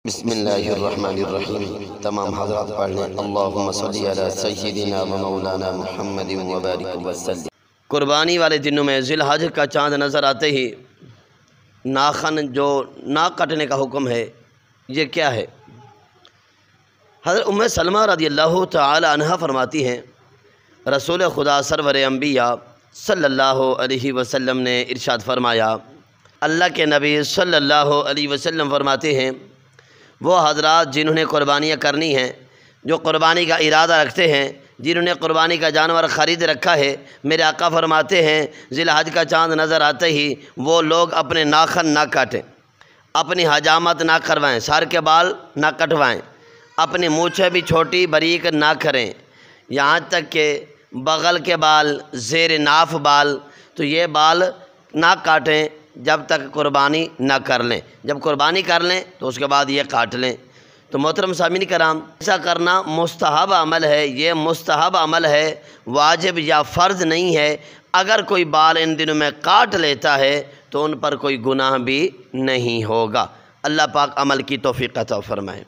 بسم اللہ الرحمن الرحیم۔ تمام حضرات پڑھ لیں اللہم صلی علی سیدنا و مولانا محمد وبارک وسلم۔ قربانی والے دنوں میں ذی الحج کا چاند نظر آتے ہی ناخن جو ناک کاٹنے کا حکم ہے، یہ کیا ہے؟ حضرت ام سلمہ رضی اللہ تعالی عنہ فرماتی ہیں، رسول خدا سرور انبیاء صلی اللہ علیہ وسلم نے ارشاد فرمایا، اللہ کے نبی صلی اللہ علیہ وسلم فرماتے ہیں، وہ حضرات جنہوں نے قربانیاں کرنی ہیں، جو قربانی کا ارادہ رکھتے ہیں، جنہوں نے قربانی کا جانور خرید رکھا ہے، میرے آقا فرماتے ہیں ذی الحج کا چاند نظر آتے ہی وہ لوگ اپنے ناخن نہ کاٹیں، اپنی حجامت نہ کروائیں، سر کے بال نہ کٹوائیں، اپنی مونچھیں بھی چھوٹی باریک نہ کریں، یہاں تک کہ بغل کے بال، زیر ناف بال، تو یہ بال نہ کاٹیں جب تک قربانی نہ کر لیں۔ جب قربانی کر لیں تو اس کے بعد یہ کاٹ لیں۔ تو محترم سامعین کرام، ایسا کرنا مستحب عمل ہے، یہ مستحب عمل ہے، واجب یا فرض نہیں ہے۔ اگر کوئی بال ان دنوں میں کاٹ لیتا ہے تو ان پر کوئی گناہ بھی نہیں ہوگا۔ اللہ پاک عمل کی توفیق عطا فرمائے۔